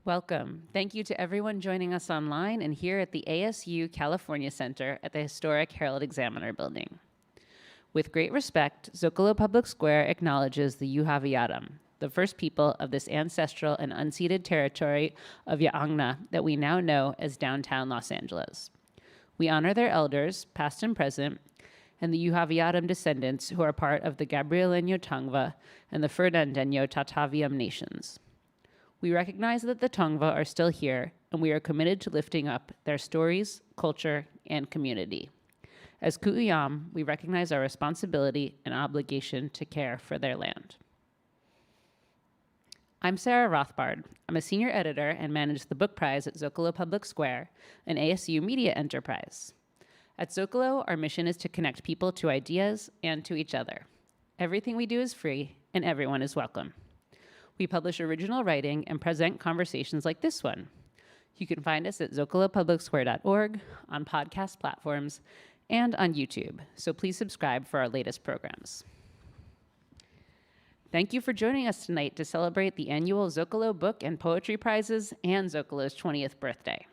Welcome. Thank you to everyone joining us online and here at the ASU California Center at the historic Herald Examiner building. With great respect, Zócalo Public Square acknowledges the Yuhaviatam, the first people of this ancestral and unceded territory of Yaangna that we now know as downtown Los Angeles. We honor their elders, past and present, and the Yuhaviatam descendants who are part of the Gabrieleño Tongva and the Fernandeño Tataviam nations. We recognize that the Tongva are still here, and we are committed to lifting up their stories, culture, and community. As Ku'uyam, we recognize our responsibility and obligation to care for their land. I'm Sarah Rothbard. I'm a senior editor and manage the book prize at Zócalo Public Square, an ASU media enterprise. At Zócalo, our mission is to connect people to ideas and to each other. Everything we do is free, and everyone is welcome. We publish original writing and present conversations like this one. You can find us at zocalopublicsquare.org, on podcast platforms, and on YouTube, so please subscribe for our latest programs. Thank you for joining us tonight to celebrate the annual Zócalo Book and Poetry Prizes and Zócalo's 20th birthday.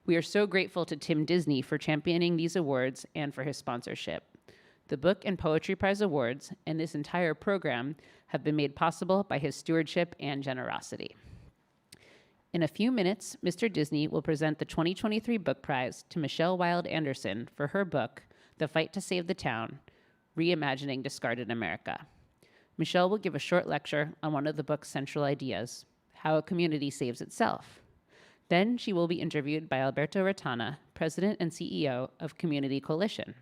We are so grateful to Tim Disney for championing these awards and for his sponsorship. The Book and Poetry Prize Awards and this entire program have been made possible by his stewardship and generosity. In a few minutes, Mr. Disney will present the 2023 Book Prize to Michelle Wilde Anderson for her book, The Fight to Save the Town, Reimagining Discarded America. Michelle will give a short lecture on one of the book's central ideas, how a community saves itself. Then she will be interviewed by Alberto Ratana, President and CEO of Community Coalition.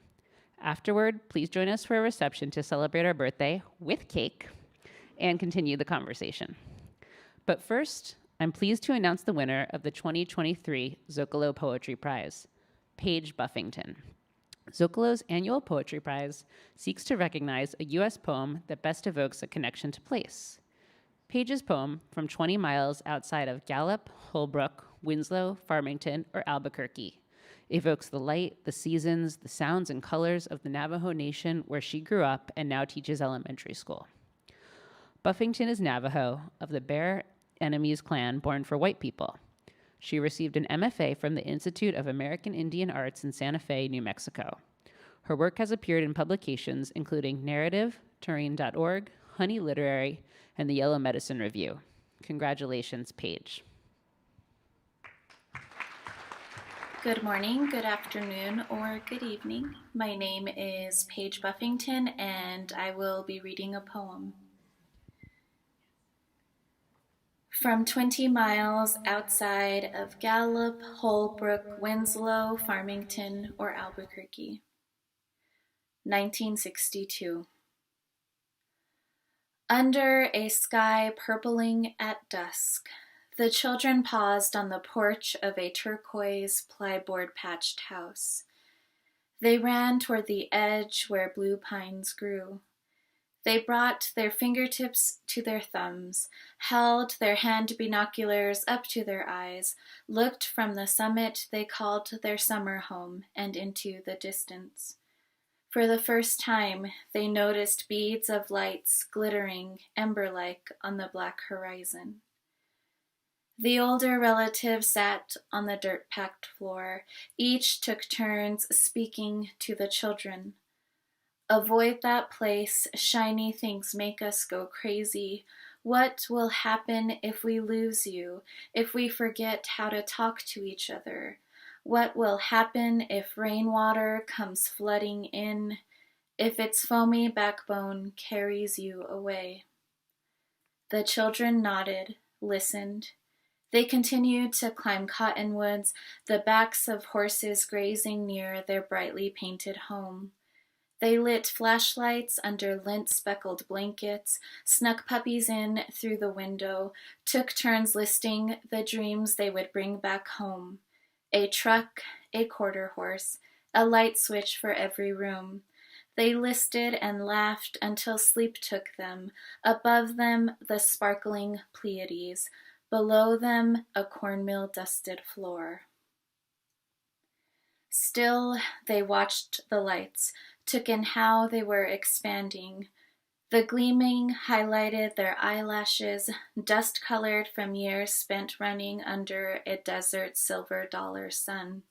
Afterward, please join us for a reception to celebrate our birthday with cake and continue the conversation. But first, I'm pleased to announce the winner of the 2023 Zócalo Poetry Prize, Paige Buffington. Zócalo's annual poetry prize seeks to recognize a U.S. poem that best evokes a connection to place. Paige's poem, From 20 Miles Outside of Gallup, Holbrook, Winslow, Farmington, or Albuquerque, evokes the light, the seasons, the sounds and colors of the Navajo Nation where she grew up and now teaches elementary school. Buffington is Navajo, of the Bear Enemies clan born for white people. She received an MFA from the Institute of American Indian Arts in Santa Fe, New Mexico. Her work has appeared in publications including Narrative, Turin.org, Honey Literary, and the Yellow Medicine Review. Congratulations, Paige. Good morning, good afternoon, or good evening. My name is Paige Buffington, and I will be reading a poem. From 20 miles outside of Gallup, Holbrook, Winslow, Farmington, or Albuquerque. 1962. Under a sky purpling at dusk, the children paused on the porch of a turquoise plyboard-patched house. They ran toward the edge where blue pines grew. They brought their fingertips to their thumbs, held their hand binoculars up to their eyes, looked from the summit they called their summer home and into the distance. For the first time, they noticed beads of lights glittering ember-like on the black horizon. The older relatives sat on the dirt-packed floor. Each took turns speaking to the children. Avoid that place. Shiny things make us go crazy. What will happen if we lose you, if we forget how to talk to each other? What will happen if rainwater comes flooding in, if its foamy backbone carries you away? The children nodded, listened. They continued to climb cottonwoods, the backs of horses grazing near their brightly painted home. They lit flashlights under lint-speckled blankets, snuck puppies in through the window, took turns listing the dreams they would bring back home. A truck, a quarter horse, a light switch for every room. They listed and laughed until sleep took them. Above them, the sparkling Pleiades. Below them, a cornmeal-dusted floor. Still, they watched the lights, took in how they were expanding. The gleaming highlighted their eyelashes, dust-colored from years spent running under a desert silver dollar sun.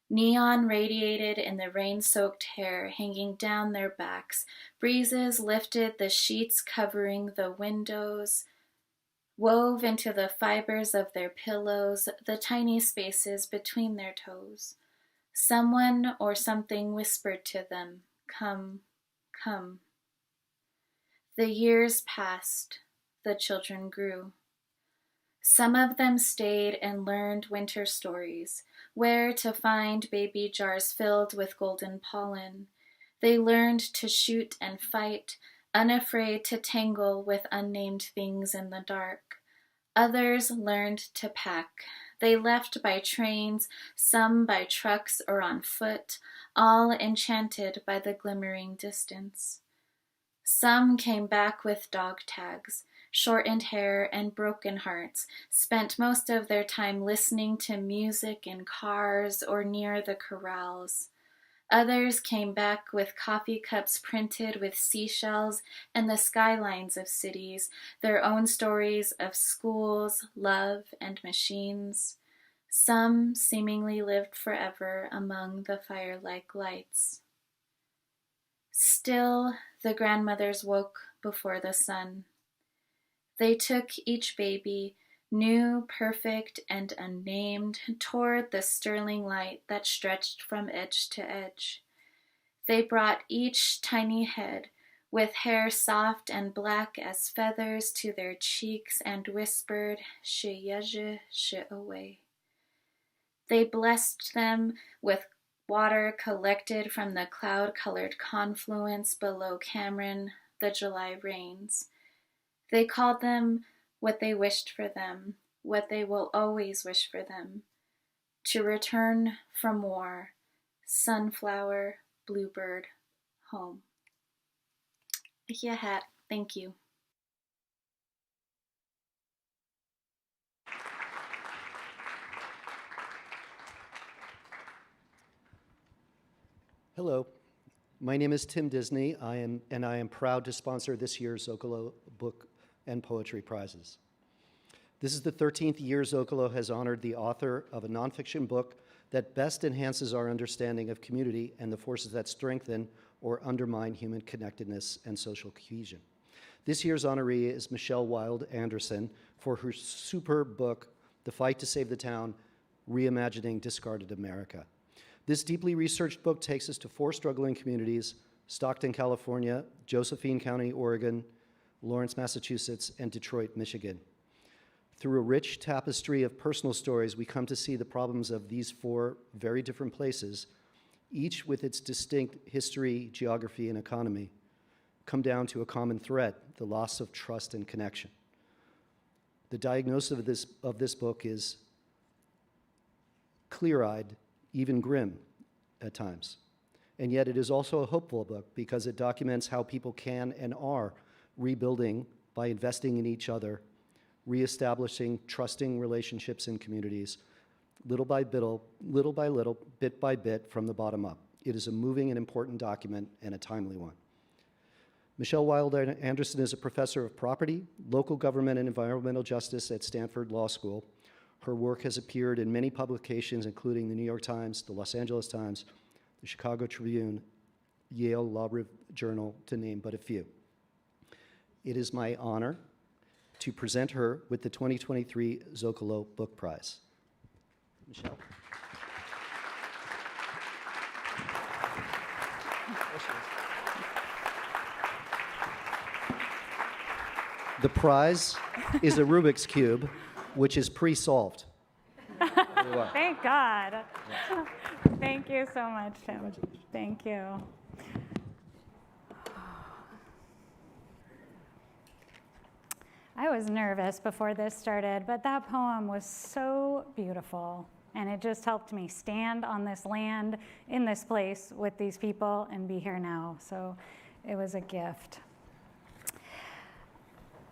Neon radiated in the rain-soaked hair hanging down their backs. Breezes lifted the sheets covering the windows, wove into the fibers of their pillows the tiny spaces between their toes. Someone or something whispered to them, "Come, come." The years passed. The children grew. Some of them stayed and learned winter stories, where to find baby jars filled with golden pollen. They learned to shoot and fight, unafraid to tangle with unnamed things in the dark. Others learned to pack. They left by trains, some by trucks or on foot, all enchanted by the glimmering distance. Some came back with dog tags, shortened hair and broken hearts, spent most of their time listening to music in cars or near the corrals. Others came back with coffee cups printed with seashells and the skylines of cities, their own stories of schools, love, and machines. Some seemingly lived forever among the fire-like lights. Still, the grandmothers woke before the sun. They took each baby, new, perfect, and unnamed, toward the sterling light that stretched from edge to edge. They brought each tiny head, with hair soft and black as feathers, to their cheeks and whispered, "Sheyeje, she'away." They blessed them with water collected from the cloud-colored confluence below Cameron, the July rains. They called them what they wished for them, what they will always wish for them, to return from war, sunflower, bluebird, home. Yeah, hat. Thank you. Hello, my name is Tim Disney. I am proud to sponsor this year's Zócalo Book and Poetry Prizes. This is the 13th year Zócalo has honored the author of a nonfiction book that best enhances our understanding of community and the forces that strengthen or undermine human connectedness and social cohesion. This year's honoree is Michelle Wilde Anderson for her superb book, The Fight to Save the Town, Reimagining Discarded America. This deeply researched book takes us to 4 struggling communities: Stockton, California, Josephine County, Oregon, Lawrence, Massachusetts, and Detroit, Michigan. Through a rich tapestry of personal stories, we come to see the problems of these 4 very different places, each with its distinct history, geography, and economy, come down to a common thread: the loss of trust and connection. The diagnosis of this book is clear-eyed, even grim at times. And yet it is also a hopeful book because it documents how people can and are rebuilding by investing in each other, reestablishing trusting relationships in communities, little by little, bit by bit, from the bottom up. It is a moving and important document and a timely one. Michelle Wilde Anderson is a professor of property, local government, and environmental justice at Stanford Law School. Her work has appeared in many publications, including the New York Times, the Los Angeles Times, the Chicago Tribune, Yale Law Journal, to name but a few. It is my honor to present her with the 2023 Zócalo Book Prize. Michelle. The prize is a Rubik's Cube, which is pre-solved. Thank God. Thank you so much, Tim. Thank you. I was nervous before this started, but that poem was so beautiful, and it just helped me stand on this land, in this place, with these people, and be here now. So it was a gift.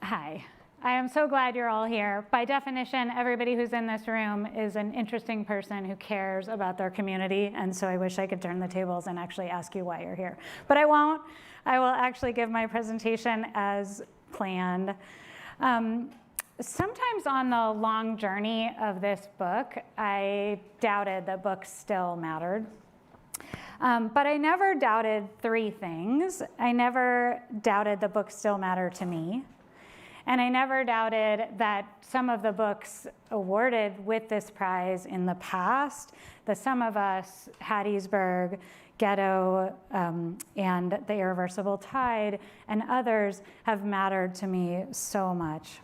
Hi. I am so glad you're all here. By definition, everybody who's in this room is an interesting person who cares about their community, and so I wish I could turn the tables and actually ask you why you're here. But I won't. I will actually give my presentation as planned. Sometimes on the long journey of this book, I doubted that books still mattered. But I never doubted three things. I never doubted that books still matter to me. And I never doubted that some of the books awarded with this prize in the past, The Sum of Us, Hattiesburg, Ghetto, and The Irreversible Tide, and others have mattered to me so much.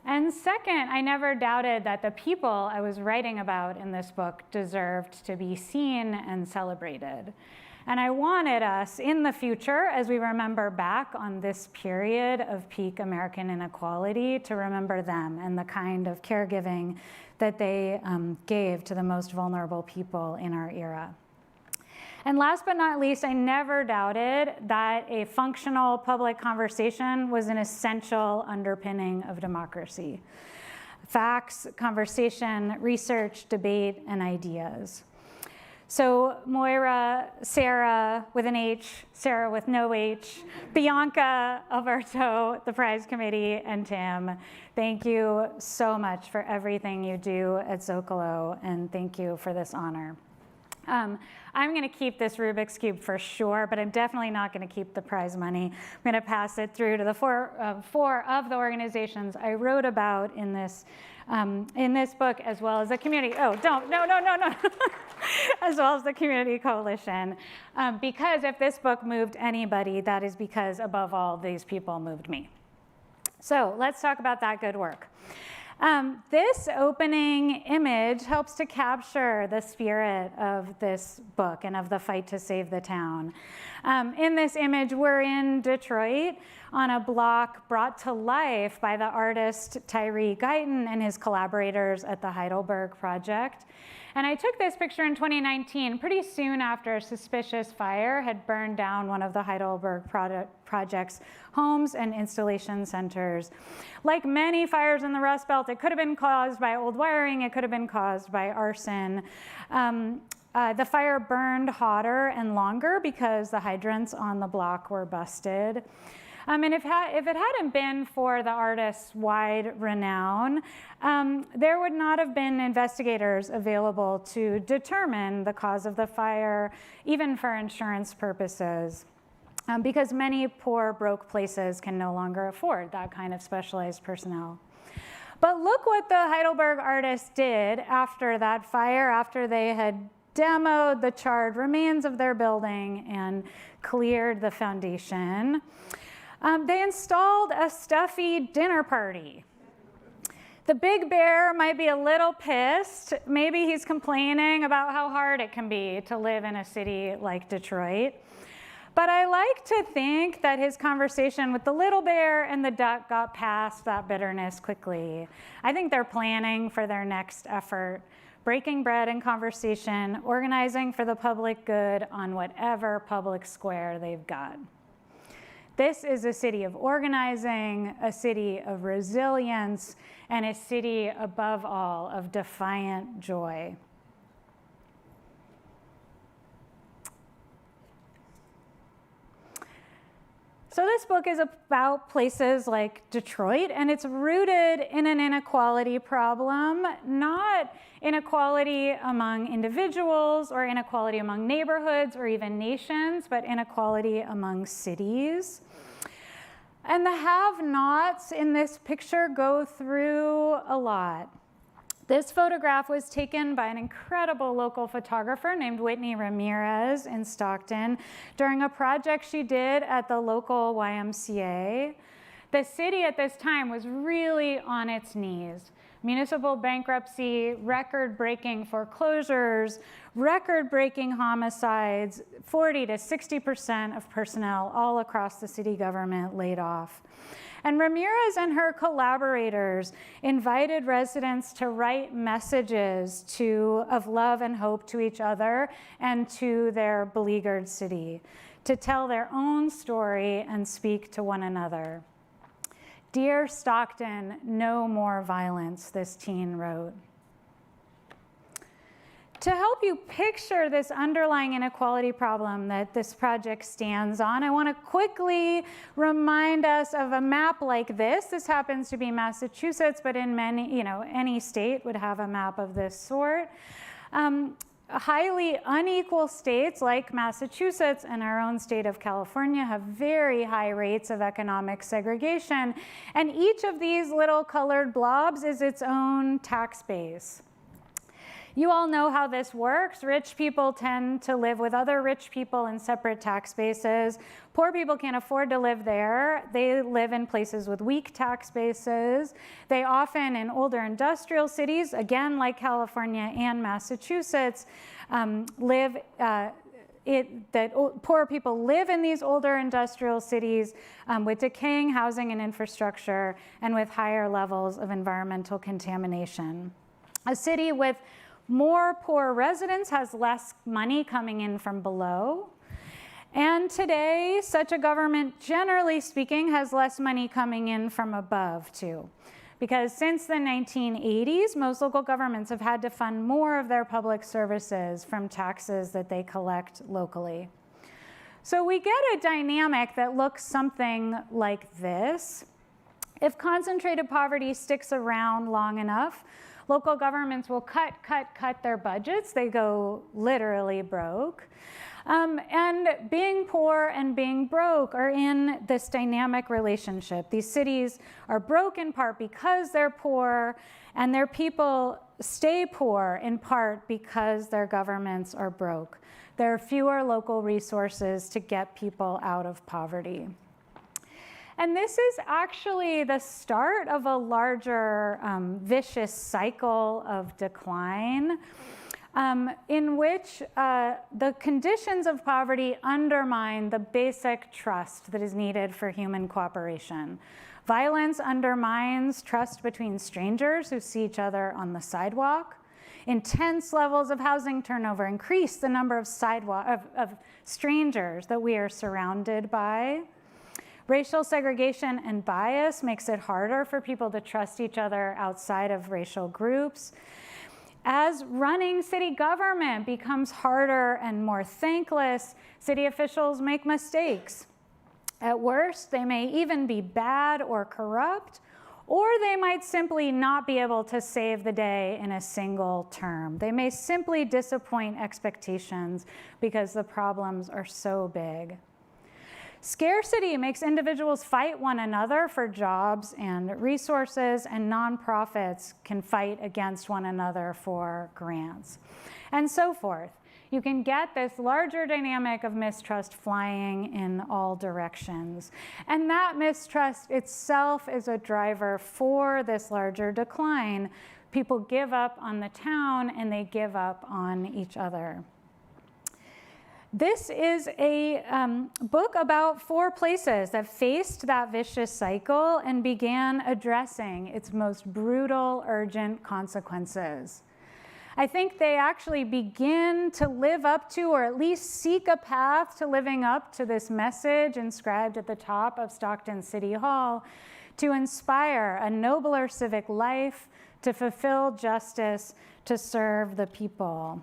And second, I never doubted that the people I was writing about in this book deserved to be seen and celebrated. And I wanted us in the future, as we remember back on this period of peak American inequality, to remember them and the kind of caregiving that they gave to the most vulnerable people in our era. And last but not least, I never doubted that a functional public conversation was an essential underpinning of democracy. Facts, conversation, research, debate, and ideas. So Moira, Sarah with an H, Sarah with no H, Bianca, Alberto, the prize committee, and Tim, thank you so much for everything you do at Zócalo, and thank you for this honor. I'm going to keep this Rubik's Cube for sure, but I'm definitely not going to keep the prize money. I'm going to pass it through to the four of the organizations I wrote about in this book, as well as the community. Oh, don't, no. As well as the Community Coalition. Because if this book moved anybody, that is because, above all, these people moved me. So let's talk about that good work. This opening image helps to capture the spirit of this book and of the fight to save the town. In this image, we're in Detroit on a block brought to life by the artist Tyree Guyton and his collaborators at the Heidelberg Project. And I took this picture in 2019, pretty soon after a suspicious fire had burned down one of the Heidelberg Project's homes and installation centers. Like many fires in the Rust Belt, it could have been caused by old wiring, it could have been caused by arson. The fire burned hotter and longer because the hydrants on the block were busted. And if it hadn't been for the artist's wide renown, there would not have been investigators available to determine the cause of the fire, even for insurance purposes, because many poor, broke places can no longer afford that kind of specialized personnel. But look what the Heidelberg artists did after that fire, after they had demoed the charred remains of their building and cleared the foundation. They installed a stuffy dinner party. The big bear might be a little pissed. Maybe he's complaining about how hard it can be to live in a city like Detroit. But I like to think that his conversation with the little bear and the duck got past that bitterness quickly. I think they're planning for their next effort, breaking bread in conversation, organizing for the public good on whatever public square they've got. This is a city of organizing, a city of resilience, and a city, above all, of defiant joy. So this book is about places like Detroit, and it's rooted in an inequality problem, not inequality among individuals or inequality among neighborhoods or even nations, but inequality among cities. And the have-nots in this picture go through a lot. This photograph was taken by an incredible local photographer named Whitney Ramirez in Stockton during a project she did at the local YMCA. The city at this time was really on its knees. Municipal bankruptcy, record-breaking foreclosures, record-breaking homicides, 40 to 60% of personnel all across the city government laid off. And Ramirez and her collaborators invited residents to write messages of love and hope to each other and to their beleaguered city, to tell their own story and speak to one another. "Dear Stockton, no more violence," this teen wrote. To help you picture this underlying inequality problem that this project stands on, I want to quickly remind us of a map like this. This happens to be Massachusetts, but in many, any state would have a map of this sort. Highly unequal states like Massachusetts and our own state of California have very high rates of economic segregation, and each of these little colored blobs is its own tax base. You all know how this works. Rich people tend to live with other rich people in separate tax bases. Poor people can't afford to live there. They live in places with weak tax bases. They often, in older industrial cities, again, like California and Massachusetts, poor people live in these older industrial cities with decaying housing and infrastructure and with higher levels of environmental contamination. A city with more poor residents has less money coming in from below. And today, such a government, generally speaking, has less money coming in from above, too. Because since the 1980s, most local governments have had to fund more of their public services from taxes that they collect locally. So we get a dynamic that looks something like this. If concentrated poverty sticks around long enough, local governments will cut their budgets. They go literally broke. And being poor and being broke are in this dynamic relationship. These cities are broke in part because they're poor, and their people stay poor in part because their governments are broke. There are fewer local resources to get people out of poverty. And this is actually the start of a larger vicious cycle of decline in which the conditions of poverty undermine the basic trust that is needed for human cooperation. Violence undermines trust between strangers who see each other on the sidewalk. Intense levels of housing turnover increase the number of strangers that we are surrounded by. Racial segregation and bias makes it harder for people to trust each other outside of racial groups. As running city government becomes harder and more thankless, city officials make mistakes. At worst, they may even be bad or corrupt, or they might simply not be able to save the day in a single term. They may simply disappoint expectations because the problems are so big. Scarcity makes individuals fight one another for jobs and resources, and nonprofits can fight against one another for grants, and so forth. You can get this larger dynamic of mistrust flying in all directions. And that mistrust itself is a driver for this larger decline. People give up on the town and they give up on each other. This is a book about 4 places that faced that vicious cycle and began addressing its most brutal, urgent consequences. I think they actually begin to live up to, or at least seek a path to living up to this message inscribed at the top of Stockton City Hall, to inspire a nobler civic life, to fulfill justice, to serve the people.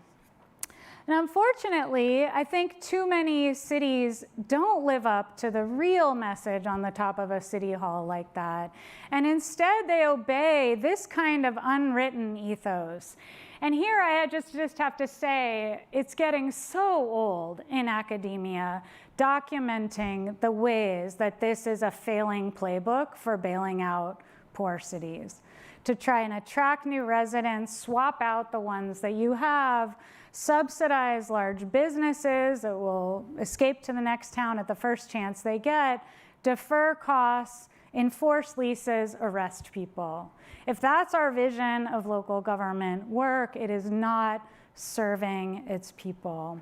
And unfortunately, I think too many cities don't live up to the real message on the top of a city hall like that. And instead, they obey this kind of unwritten ethos. And here I just have to say, it's getting so old in academia, documenting the ways that this is a failing playbook for bailing out poor cities. To try and attract new residents, swap out the ones that you have, subsidize large businesses that will escape to the next town at the first chance they get, defer costs, enforce leases, arrest people. If that's our vision of local government work, it is not serving its people.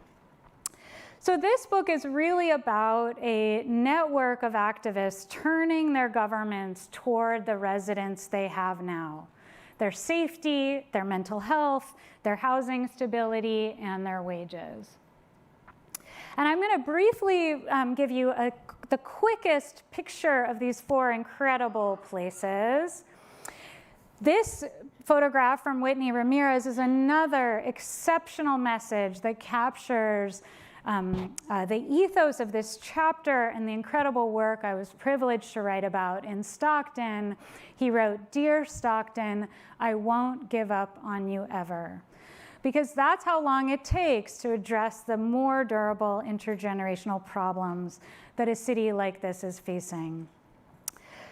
So this book is really about a network of activists turning their governments toward the residents they have now. Their safety, their mental health, their housing stability, and their wages. And I'm going to briefly give you the quickest picture of these 4 incredible places. This photograph from Whitney Ramirez is another exceptional message that captures the ethos of this chapter and the incredible work I was privileged to write about in Stockton. He wrote, "Dear Stockton, I won't give up on you ever." Because that's how long it takes to address the more durable intergenerational problems that a city like this is facing.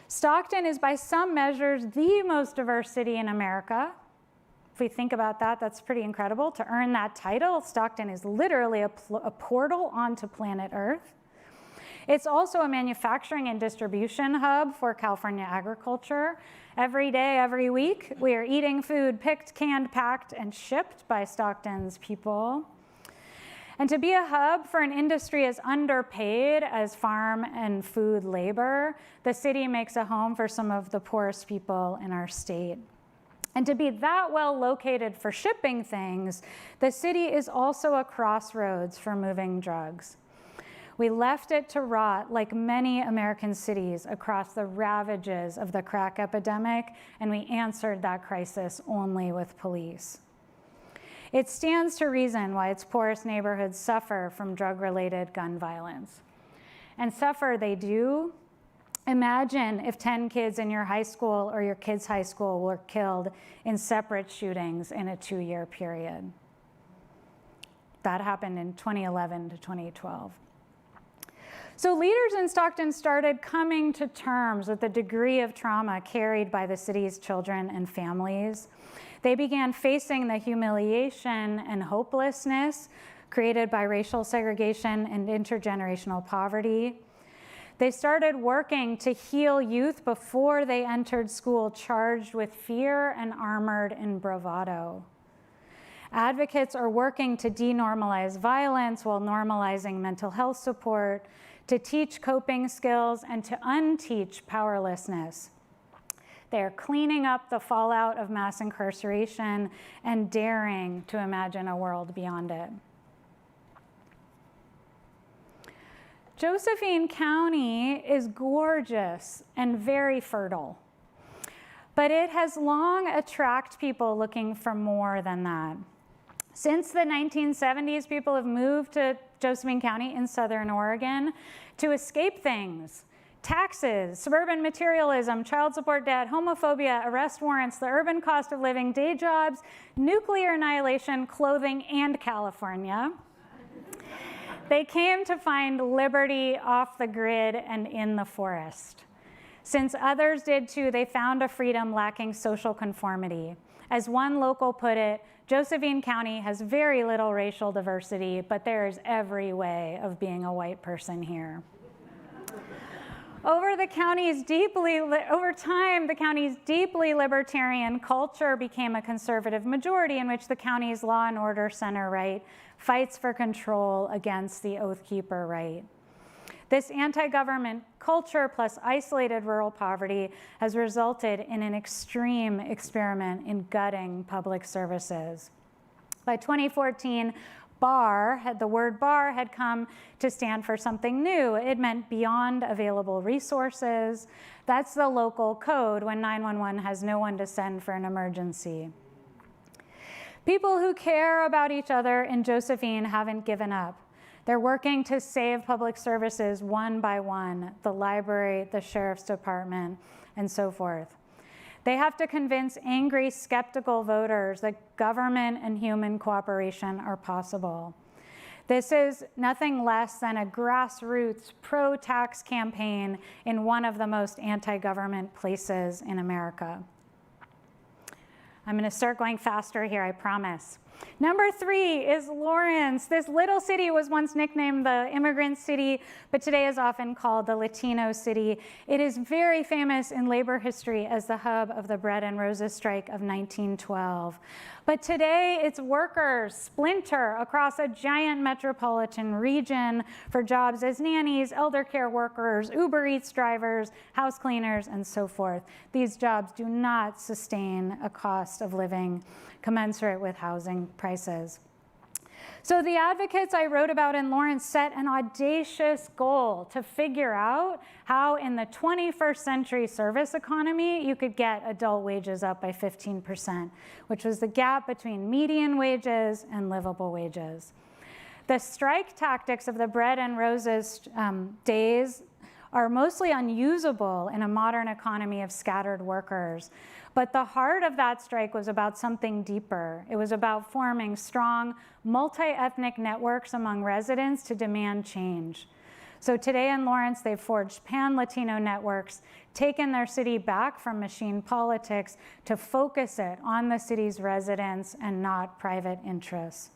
Stockton is by some measures the most diverse city in America. If we think about that, that's pretty incredible. To earn that title, Stockton is literally a portal onto planet Earth. It's also a manufacturing and distribution hub for California agriculture. Every day, every week, we are eating food picked, canned, packed, and shipped by Stockton's people. And to be a hub for an industry as underpaid as farm and food labor, the city makes a home for some of the poorest people in our state. And to be that well located for shipping things, the city is also a crossroads for moving drugs. We left it to rot like many American cities across the ravages of the crack epidemic, and we answered that crisis only with police. It stands to reason why its poorest neighborhoods suffer from drug-related gun violence. And suffer they do. Imagine if 10 kids in your high school or your kid's high school were killed in separate shootings in a 2-year period. That happened in 2011 to 2012. So leaders in Stockton started coming to terms with the degree of trauma carried by the city's children and families. They began facing the humiliation and hopelessness created by racial segregation and intergenerational poverty. They started working to heal youth before they entered school, charged with fear and armored in bravado. Advocates are working to denormalize violence while normalizing mental health support, to teach coping skills, and to unteach powerlessness. They are cleaning up the fallout of mass incarceration and daring to imagine a world beyond it. Josephine County is gorgeous and very fertile, but it has long attracted people looking for more than that. Since the 1970s, people have moved to Josephine County in Southern Oregon to escape things: taxes, suburban materialism, child support debt, homophobia, arrest warrants, the urban cost of living, day jobs, nuclear annihilation, clothing, and California. They came to find liberty off the grid and in the forest. Since others did too, they found a freedom lacking social conformity. As one local put it, Josephine County has very little racial diversity, but there is every way of being a white person here. Over time, the county's deeply libertarian culture became a conservative majority in which the county's law and order center right fights for control against the Oath Keeper right. This anti-government culture plus isolated rural poverty has resulted in an extreme experiment in gutting public services. By 2014, the word BAR had come to stand for something new. It meant beyond available resources. That's the local code when 911 has no one to send for an emergency. People who care about each other in Josephine haven't given up. They're working to save public services one by one, the library, the sheriff's department, and so forth. They have to convince angry, skeptical voters that government and human cooperation are possible. This is nothing less than a grassroots pro-tax campaign in one of the most anti-government places in America. I'm going to start going faster here, I promise. Number 3 is Lawrence. This little city was once nicknamed the immigrant city, but today is often called the Latino city. It is very famous in labor history as the hub of the Bread and Roses strike of 1912. But today, its workers splinter across a giant metropolitan region for jobs as nannies, elder care workers, Uber Eats drivers, house cleaners, and so forth. These jobs do not sustain a cost of living commensurate with housing prices. So the advocates I wrote about in Lawrence set an audacious goal to figure out how in the 21st century service economy you could get adult wages up by 15%, which was the gap between median wages and livable wages. The strike tactics of the bread and roses days are mostly unusable in a modern economy of scattered workers. But the heart of that strike was about something deeper. It was about forming strong, multi-ethnic networks among residents to demand change. So today in Lawrence, they've forged pan-Latino networks, taken their city back from machine politics to focus it on the city's residents and not private interests.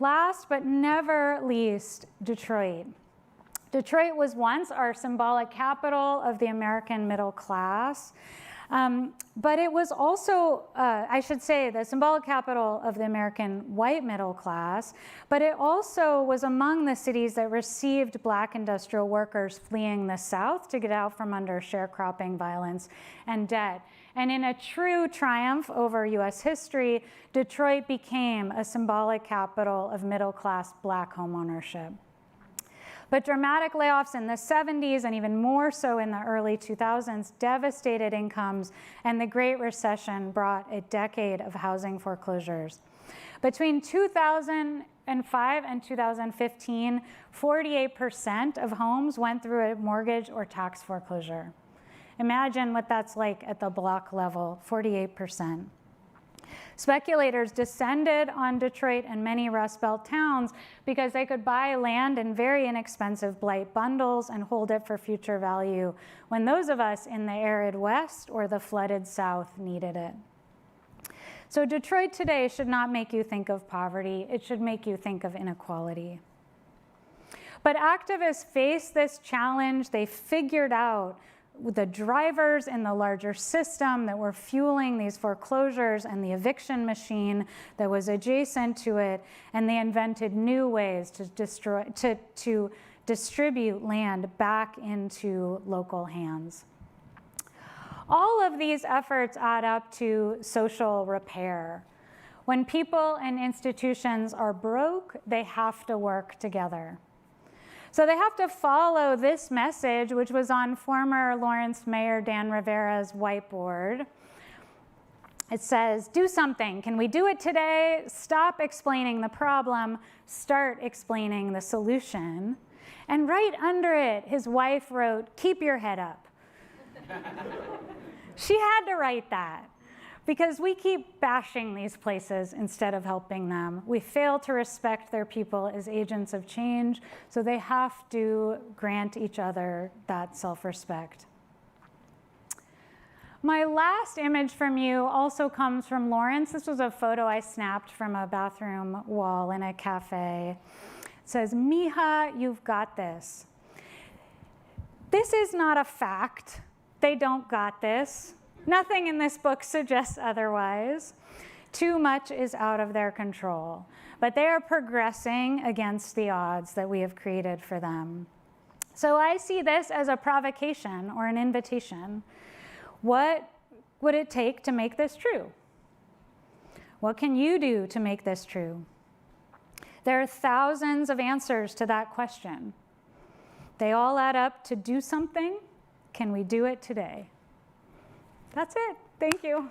Last but never least, Detroit. Detroit was once our symbolic capital of the American middle class, but it was also, I should say, the symbolic capital of the American white middle class, but it also was among the cities that received Black industrial workers fleeing the South to get out from under sharecropping, violence, and debt. And in a true triumph over US history, Detroit became a symbolic capital of middle-class Black homeownership. But dramatic layoffs in the 70s and even more so in the early 2000s devastated incomes, and the Great Recession brought a decade of housing foreclosures. Between 2005 and 2015, 48% of homes went through a mortgage or tax foreclosure. Imagine what that's like at the block level, 48%. Speculators descended on Detroit and many Rust Belt towns because they could buy land in very inexpensive blight bundles and hold it for future value when those of us in the arid West or the flooded South needed it. So Detroit today should not make you think of poverty. It should make you think of inequality. But activists faced this challenge. They figured out the drivers in the larger system that were fueling these foreclosures and the eviction machine that was adjacent to it, and they invented new ways to distribute land back into local hands. All of these efforts add up to social repair. When people and institutions are broke, they have to work together. So they have to follow this message, which was on former Lawrence Mayor Dan Rivera's whiteboard. It says, do something. Can we do it today? Stop explaining the problem. Start explaining the solution. And right under it, his wife wrote, keep your head up. She had to write that, because we keep bashing these places instead of helping them. We fail to respect their people as agents of change, so they have to grant each other that self-respect. My last image from you also comes from Lawrence. This was a photo I snapped from a bathroom wall in a cafe. It says, Mija, you've got this. This is not a fact. They don't got this. Nothing in this book suggests otherwise. Too much is out of their control, but they are progressing against the odds that we have created for them. So I see this as a provocation or an invitation. What would it take to make this true? What can you do to make this true? There are thousands of answers to that question. They all add up to do something. Can we do it today? That's it. Thank you.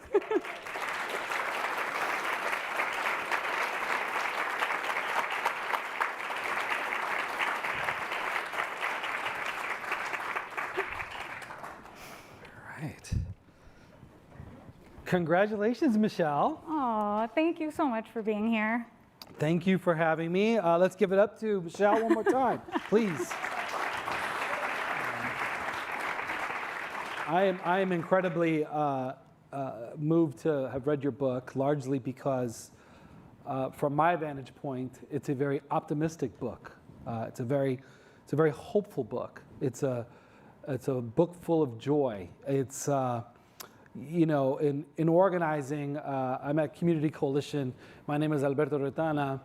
Right. Congratulations, Michelle. Oh, thank you so much for being here. Thank you for having me. Let's give it up to Michelle one more time, please. I am incredibly moved to have read your book, largely because, from my vantage point, it's a very optimistic book. It's a very hopeful book. It's a book full of joy. It's in organizing. I'm at Community Coalition. My name is Alberto Retana.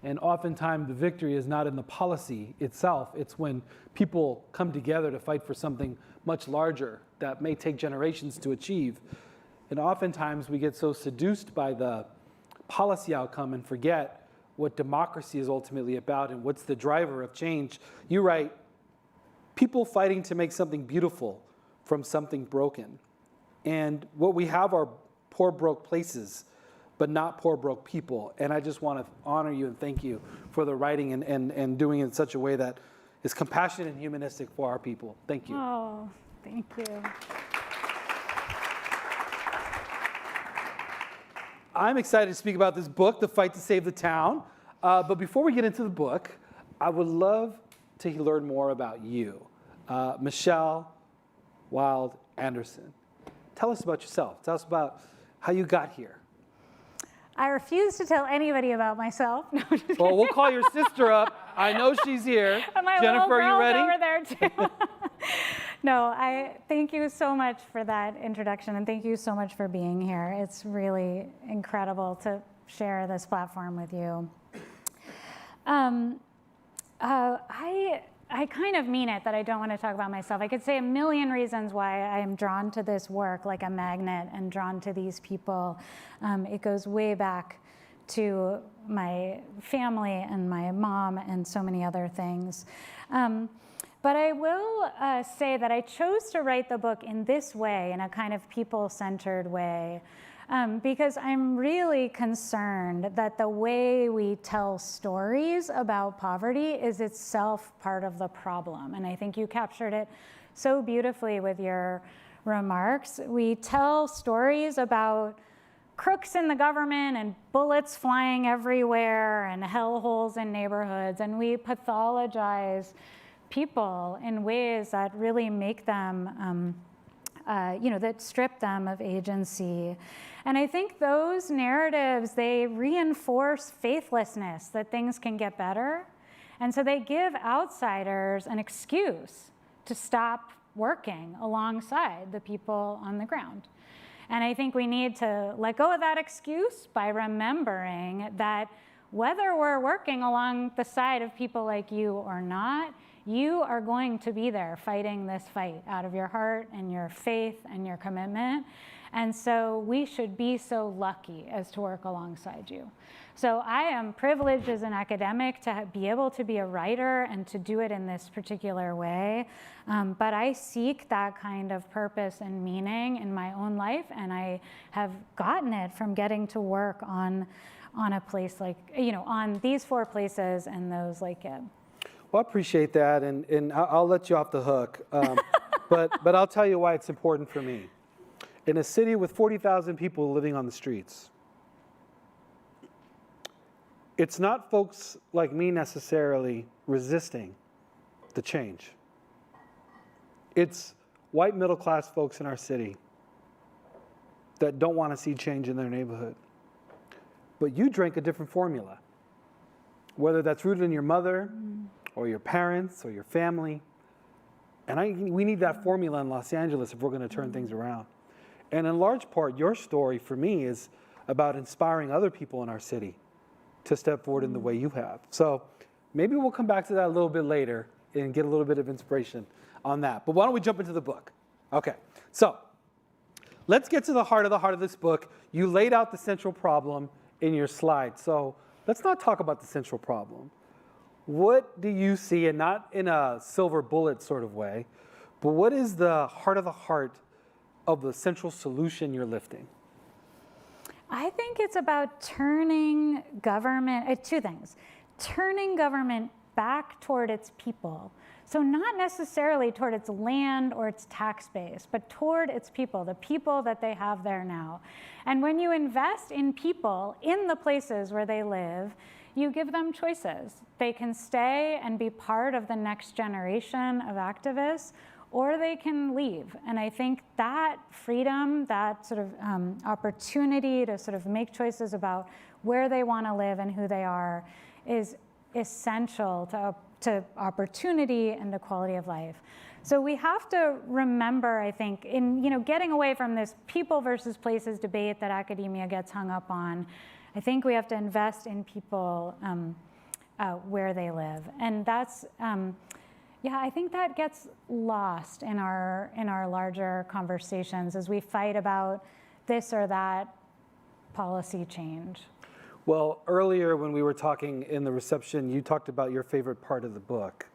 And oftentimes the victory is not in the policy itself. It's when people come together to fight for something much larger that may take generations to achieve. And oftentimes we get so seduced by the policy outcome and forget what democracy is ultimately about and what's the driver of change. You write, people fighting to make something beautiful from something broken. And what we have are poor, broke places, but not poor, broke people. And I just want to honor you and thank you for the writing and doing it in such a way that is compassionate and humanistic for our people. Thank you. Oh, thank you. I'm excited to speak about this book, The Fight to Save the Town. But before we get into the book, I would love to learn more about you. Michelle Wild Anderson. Tell us about yourself. Tell us about how you got here. I refuse to tell anybody about myself. No, I'm just Well, we'll call your sister up. I know she's here. And my Jennifer, little are you girl's ready? over there too. No, I thank you so much for that introduction, and thank you so much for being here. It's really incredible to share this platform with you. I kind of mean it that I don't want to talk about myself. I could say a million reasons why I am drawn to this work like a magnet and drawn to these people. It goes way back to my family and my mom and so many other things. But I will say that I chose to write the book in this way, in a kind of people-centered way, because I'm really concerned that the way we tell stories about poverty is itself part of the problem. And I think you captured it so beautifully with your remarks. We tell stories about crooks in the government and bullets flying everywhere and hellholes in neighborhoods, and we pathologize people in ways that really make them, that strip them of agency. And I think those narratives, they reinforce faithlessness that things can get better. And so they give outsiders an excuse to stop working alongside the people on the ground. And I think we need to let go of that excuse by remembering that whether we're working along the side of people like you or not, you are going to be there fighting this fight out of your heart and your faith and your commitment. And so we should be so lucky as to work alongside you. So I am privileged as an academic to be able to be a writer and to do it in this particular way. But I seek that kind of purpose and meaning in my own life, and I have gotten it from getting to work on a place like, on these 4 places and those like it. Well, I appreciate that, and I'll let you off the hook. But I'll tell you why it's important for me. In a city with 40,000 people living on the streets, it's not folks like me necessarily resisting the change. It's white middle-class folks in our city that don't want to see change in their neighborhood. But you drink a different formula, whether that's rooted in your mother or your parents or your family. And we need that formula in Los Angeles if we're going to turn things around. And in large part, your story for me is about inspiring other people in our city to step forward in the way you have. So maybe we'll come back to that a little bit later and get a little bit of inspiration on that. But why don't we jump into the book? Okay, so let's get to the heart of this book. You laid out the central problem in your slide. So let's not talk about the central problem. What do you see, and not in a silver bullet sort of way, but what is the heart of the central solution you're lifting? I think it's about turning government, 2 things. Turning government back toward its people. So not necessarily toward its land or its tax base, but toward its people, the people that they have there now. And when you invest in people in the places where they live, you give them choices. They can stay and be part of the next generation of activists, or they can leave. And I think that freedom, that sort of opportunity to sort of make choices about where they want to live and who they are is essential to opportunity and to quality of life. So we have to remember, I think, in getting away from this people versus places debate that academia gets hung up on, I think we have to invest in people where they live. And that's, I think that gets lost in our larger conversations as we fight about this or that policy change. Well, earlier when we were talking in the reception, you talked about your favorite part of the book,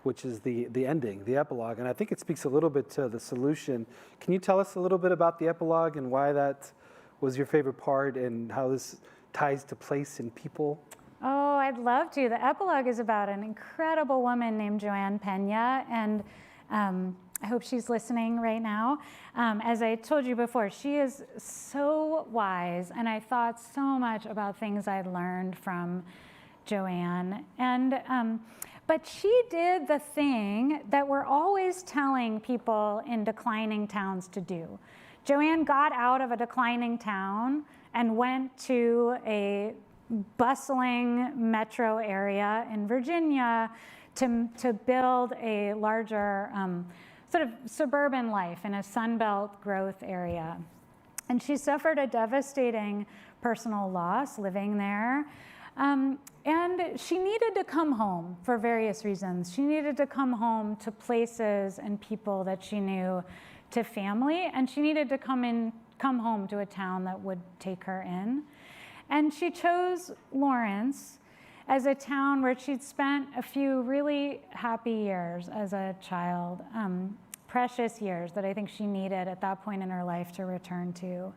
which is the ending, the epilogue. And I think it speaks a little bit to the solution. Can you tell us a little bit about the epilogue and why that was your favorite part and how this ties to place and people? Oh, I'd love to. The epilogue is about an incredible woman named Joanne Pena, and I hope she's listening right now. As I told you before, she is so wise, and I thought so much about things I'd learned from Joanne. But she did the thing that we're always telling people in declining towns to do. Joanne got out of a declining town and went to a bustling metro area in Virginia to build a larger sort of suburban life in a Sunbelt growth area. And she suffered a devastating personal loss living there. And she needed to come home for various reasons. She needed to come home to places and people that she knew, to family, and she needed to come home to a town that would take her in. And she chose Lawrence as a town where she'd spent a few really happy years as a child, precious years that I think she needed at that point in her life to return to.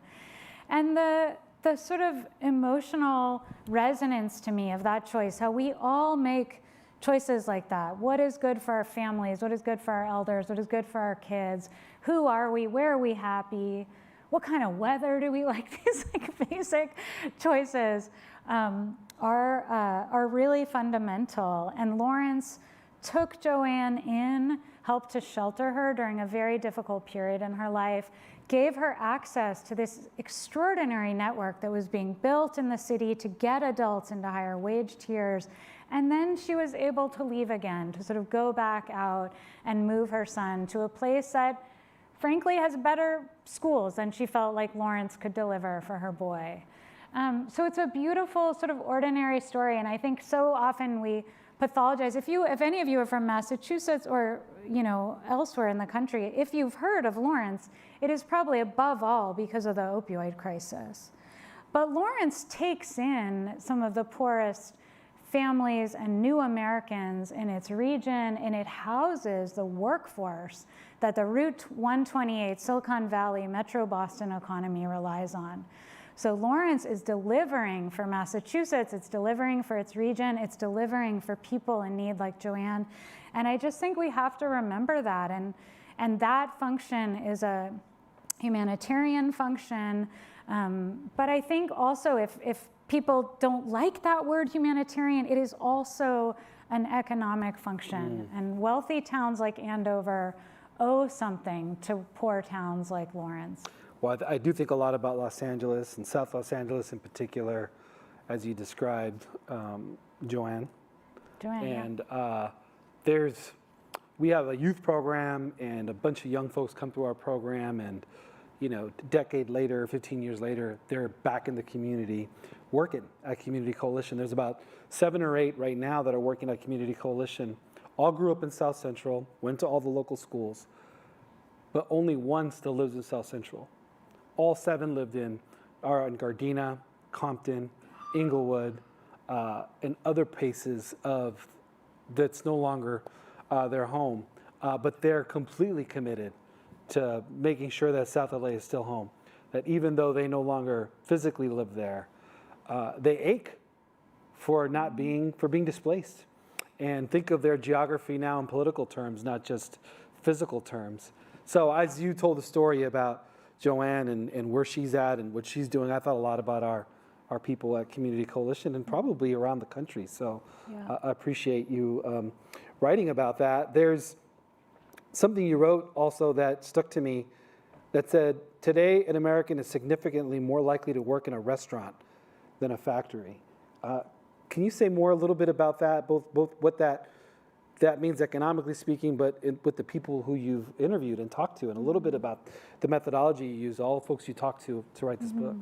And the sort of emotional resonance to me of that choice, how we all make choices like that. What is good for our families? What is good for our elders? What is good for our kids? Who are we? Where are we happy? What kind of weather do we like? These like basic choices are really fundamental. And Lawrence took Joanne in, helped to shelter her during a very difficult period in her life, gave her access to this extraordinary network that was being built in the city to get adults into higher wage tiers. And then she was able to leave again, to sort of go back out and move her son to a place that frankly has better schools than she felt like Lawrence could deliver for her boy. So it's a beautiful sort of ordinary story, and I think so often we pathologize. If any of you are from Massachusetts or elsewhere in the country, if you've heard of Lawrence, it is probably above all because of the opioid crisis. But Lawrence takes in some of the poorest families and new Americans in its region, and it houses the workforce that the Route 128 Silicon Valley Metro Boston economy relies on. So Lawrence is delivering for Massachusetts, it's delivering for its region, it's delivering for people in need like Joanne. And I just think we have to remember that. And that function is a humanitarian function. But I think also if people don't like that word humanitarian, it is also an economic function. And wealthy towns like Andover owe something to poor towns like Lawrence. Well, I do think a lot about Los Angeles and South Los Angeles in particular, as you described, Joanne. And we have a youth program, and a bunch of young folks come through our program, and a decade later, 15 years later, they're back in the community working at Community Coalition. There's about 7 or 8 right now that are working at Community Coalition. All grew up in South Central, went to all the local schools, but only one still lives in South Central. All 7 are in Gardena, Compton, Inglewood, and other places that's no longer their home. But they're completely committed to making sure that South LA is still home. That even though they no longer physically live there, they ache for being displaced. And think of their geography now in political terms, not just physical terms. So as you told the story about Joanne and where she's at and what she's doing, I thought a lot about our people at Community Coalition and probably around the country. So I appreciate you writing about that. There's something you wrote also that stuck to me that said, today an American is significantly more likely to work in a restaurant than a factory. Can you say more a little bit about that, both what that means economically speaking, but with the people who you've interviewed and talked to, and a little bit about the methodology you use, all the folks you talked to write this book?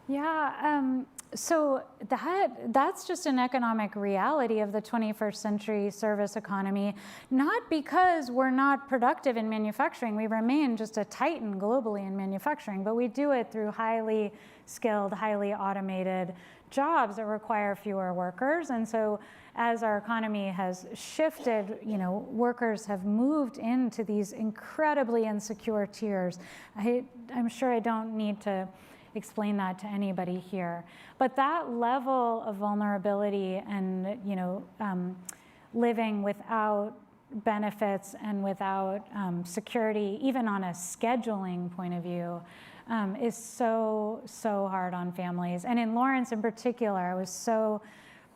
Yeah, So that's just an economic reality of the 21st century service economy, not because we're not productive in manufacturing. We remain just a titan globally in manufacturing, but we do it through highly skilled, highly automated jobs that require fewer workers. And so as our economy has shifted, workers have moved into these incredibly insecure tiers. I'm sure I don't need to explain that to anybody here. But that level of vulnerability and living without benefits and without security, even on a scheduling point of view, is so hard on families. And in Lawrence in particular, I was so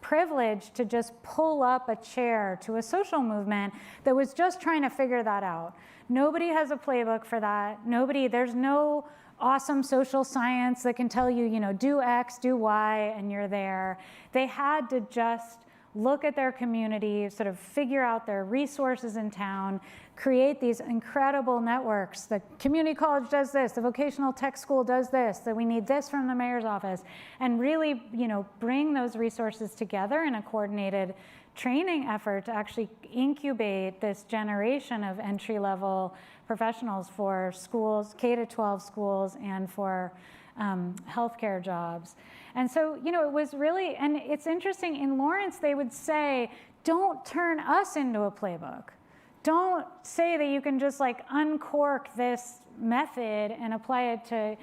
privileged to just pull up a chair to a social movement that was just trying to figure that out. Nobody has a playbook for that. There's no awesome social science that can tell you, do X, do Y, and you're there. They had to just look at their community, sort of figure out their resources in town, create these incredible networks. The community college does this, the vocational tech school does this, that we need this from the mayor's office, and really, bring those resources together in a coordinated training effort to actually incubate this generation of entry-level professionals for schools, K-12 schools, and for healthcare jobs. And so, it was really, and it's interesting, in Lawrence, they would say, don't turn us into a playbook. Don't say that you can just uncork this method and apply it to,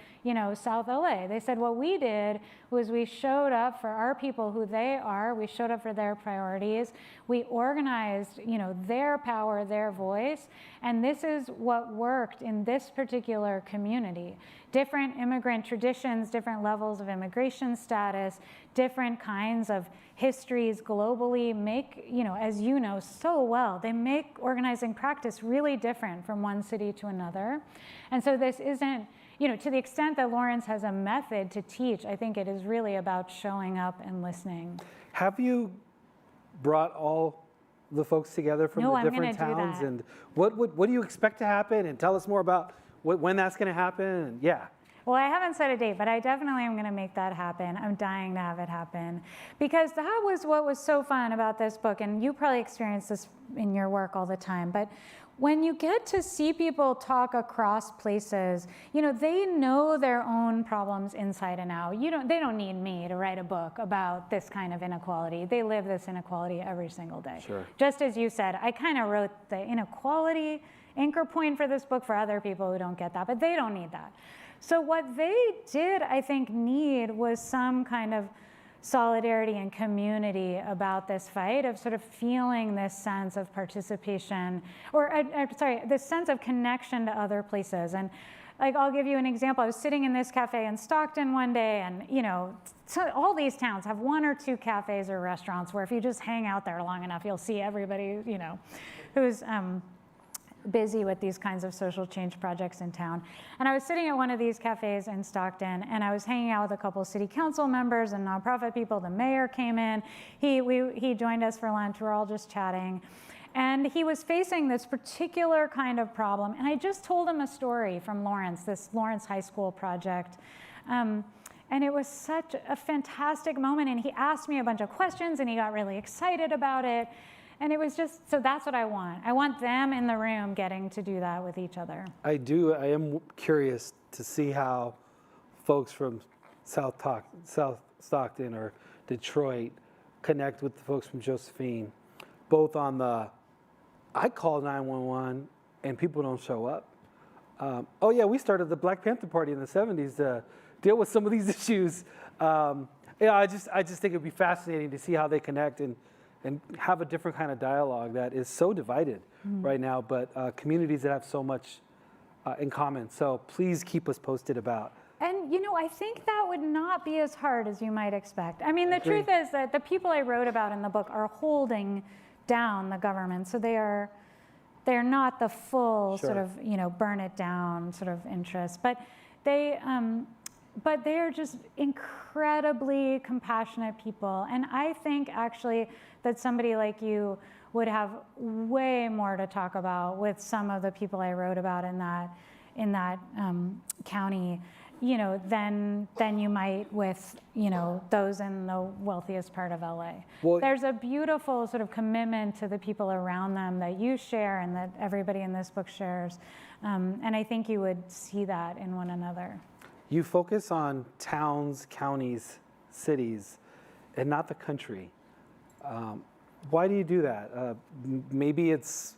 South LA. They said what we did was we showed up for our people who they are, we showed up for their priorities, we organized, their power, their voice, and this is what worked in this particular community. Different immigrant traditions, different levels of immigration status, different kinds of histories globally make, as you know so well, they make organizing practice really different from one city to another. And so this isn't, to the extent that Lawrence has a method to teach, I think it is really about showing up and listening. Have you brought all the folks together from the different towns? And what do you expect to happen? And tell us more about when that's going to happen. And yeah. Well, I haven't set a date, but I definitely am going to make that happen. I'm dying to have it happen. Because that was what was so fun about this book, and you probably experience this in your work all the time, but when you get to see people talk across places, they know their own problems inside and out. They don't need me to write a book about this kind of inequality. They live this inequality every single day. Sure. Just as you said, I kind of wrote the inequality anchor point for this book for other people who don't get that, but they don't need that. So what they did, I think, need was some kind of solidarity and community about this fight, of sort of feeling this sense of participation, or this sense of connection to other places. And I'll give you an example. I was sitting in this cafe in Stockton one day, and so all these towns have one or two cafes or restaurants where if you just hang out there long enough, you'll see everybody, who's busy with these kinds of social change projects in town. And I was sitting at one of these cafes in Stockton, and I was hanging out with a couple of city council members and nonprofit people. The mayor came in. He joined us for lunch. We're all just chatting. And he was facing this particular kind of problem. And I just told him a story from Lawrence, this Lawrence High School project. And it was such a fantastic moment. And he asked me a bunch of questions, and he got really excited about it. And it was just, so that's what I want. I want them in the room getting to do that with each other. I do. I am curious to see how folks from South Stockton or Detroit connect with the folks from Josephine, both on the, I call 911 and people don't show up. Oh yeah, we started the Black Panther Party in the 70s to deal with some of these issues. I just think it'd be fascinating to see how they connect and have a different kind of dialogue that is so divided right now, but communities that have so much in common. So please keep us posted about. And I think that would not be as hard as you might expect. I mean, the truth is that the people I wrote about in the book are holding down the government, so they're not the full sort of burn it down sort of interest, but they're just incredibly compassionate people. And I think actually that somebody like you would have way more to talk about with some of the people I wrote about in that county. than you might with, those in the wealthiest part of LA. Well, There's a beautiful sort of commitment to the people around them that you share and that everybody in this book shares. And I think you would see that in one another. you focus on towns, counties, cities, and not the country. Why do you do that? Maybe it's,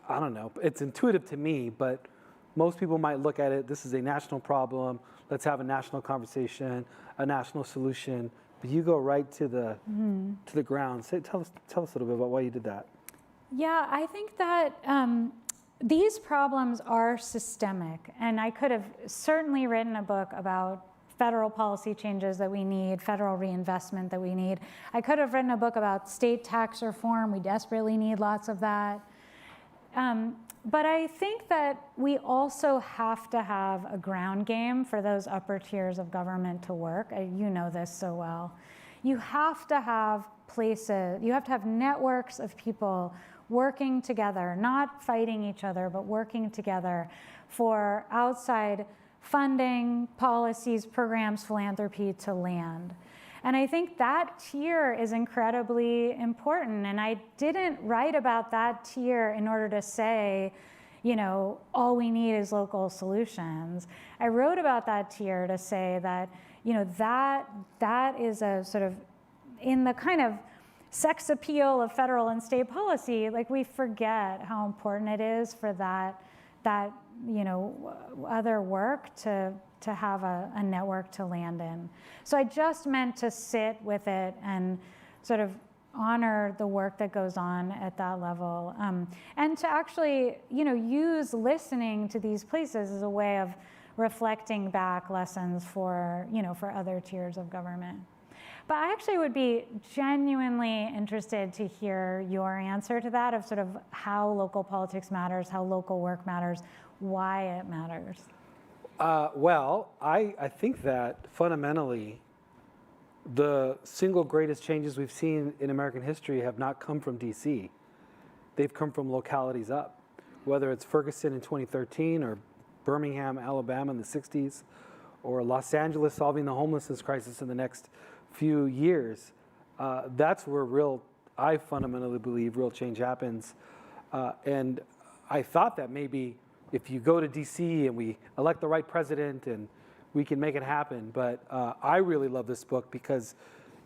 I don't know, it's intuitive to me, but most people might look at it, this is a national problem, let's have a national conversation, a national solution, but you go right to the ground. Tell us a little bit about why you did that. Yeah, I think that these problems are systemic, and I could have certainly written a book about federal policy changes that we need, federal reinvestment that we need. I could have written a book about state tax reform. We desperately need lots of that. But I think that we also have to have a ground game for those upper tiers of government to work. You know this so well. You have to have places, you have to have networks of people working together, not fighting each other, but working together for outside funding, policies, programs, philanthropy to land. And I think that tier is incredibly important. And I didn't write about that tier in order to say, all we need is local solutions. I wrote about that tier to say that, that is a sort of, in the kind of sex appeal of federal and state policy, like we forget how important it is for that other work to have a network to land in. So I just meant to sit with it and sort of honor the work that goes on at that level, and to actually, use listening to these places as a way of reflecting back lessons for other tiers of government. But I actually would be genuinely interested to hear your answer to that, of sort of how local politics matters, how local work matters, why it matters. Well, I think that fundamentally, the single greatest changes we've seen in American history have not come from DC. They've come from localities up, whether it's Ferguson in 2013 or Birmingham, Alabama in the 60s, or Los Angeles solving the homelessness crisis in the next few years. That's where I fundamentally believe real change happens. And I thought that maybe if you go to DC and we elect the right president and we can make it happen. But I really love this book because